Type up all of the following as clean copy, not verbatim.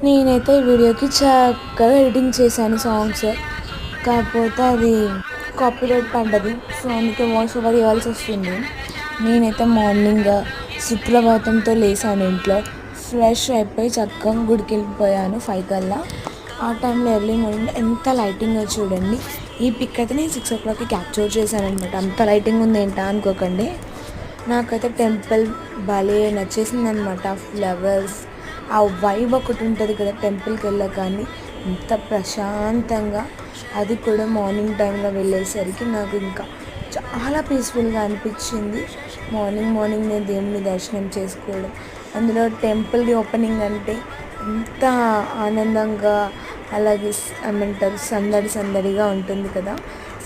నేనైతే ఈ వీడియోకి చక్కగా ఎడిటింగ్ చేశాను సాంగ్స్. కాకపోతే అది కాపీరైట్ పడ్డది. సో అందుకే వాయిస్ ఓవర్ ఇవ్వాల్సి వస్తుంది. నేనైతే మార్నింగ్ సుప్రభాతంతో లేసాను. ఇంట్లో ఫ్రెష్ అయిపోయి చక్కగా గుడికి వెళ్ళిపోయాను 5 కల్లా. ఆ టైంలో ఎర్లీ మార్నింగ్ ఎంత లైటింగ్ చూడండి. ఈ పిక్ అయితే నేను 6 o'clockకి క్యాప్చర్ చేశాను అనమాట. అంత లైటింగ్ ఉంది ఏంటా అనుకోకండి. నాకైతే టెంపుల్ భలే నచ్చేసింది అనమాట. ఫ్లవర్స్, ఆ వైబ్ ఒకటి ఉంటుంది కదా టెంపుల్కి వెళ్ళగానే, ఎంత ప్రశాంతంగా, అది కూడా మార్నింగ్ టైంలో వెళ్ళేసరికి నాకు ఇంకా చాలా పీస్ఫుల్గా అనిపించింది. మార్నింగ్ నేను దేవుని దర్శనం చేసుకోవడం, అందులో టెంపుల్ ఓపెనింగ్ అంటే ఎంత ఆనందంగా, అలాగే ఏమంటారు సందడిగా ఉంటుంది కదా.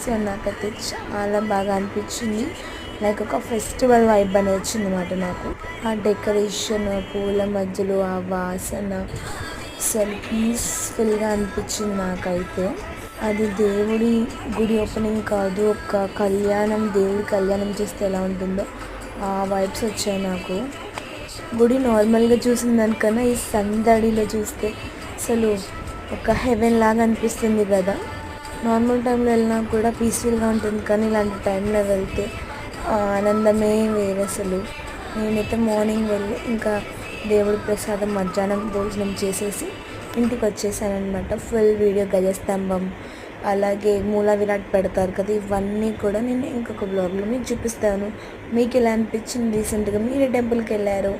సో నాకైతే చాలా బాగా అనిపించింది. లైక్ ఒక ఫెస్టివల్ వైబ్ అనేది వచ్చింది అన్నమాట నాకు. ఆ డెకరేషన్, పూల మధ్యలో ఆ వాసన అసలు పీస్ఫుల్గా అనిపించింది నాకైతే. అది దేవుడి గుడి ఓపెనింగ్ కాదు, ఒక కళ్యాణం, దేవుడి కళ్యాణం చేస్తే ఎలా ఉంటుందో ఆ వైబ్స్ వచ్చాయి నాకు. గుడి నార్మల్గా చూసిన దానికన్నా ఈ సందడిలో చూస్తే అసలు ఒక హెవెన్ లాగా అనిపిస్తుంది కదా. నార్మల్ టైంలో వెళ్ళినా కూడా పీస్ఫుల్గా ఉంటుంది, కానీ ఇలాంటి టైంలో వెళ్తే ఆనందమే వేరే అసలు. నేనైతే మార్నింగ్ వెళ్ళి ఇంకా దేవుడి ప్రసాదం మధ్యాహ్నం భోజనం చేసేసి ఇంటికి వచ్చేసాను అనమాట. ఫుల్ వీడియో గజస్తంభం, అలాగే మూల విరాట్ పెడతారు కదా, ఇవన్నీ కూడా నేను ఇంకొక బ్లాగ్లో మీకు చూపిస్తాను. మీకు ఎలా అనిపించింది, రీసెంట్గా మీరు టెంపుల్కి వెళ్ళారు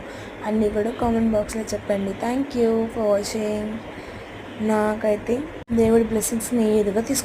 అన్నీ కూడా కామెంట్ బాక్స్లో చెప్పండి. Thank you for watching. నాకైతే దేవుడి బ్లెస్సింగ్స్ని ఏదుగా తీసుకు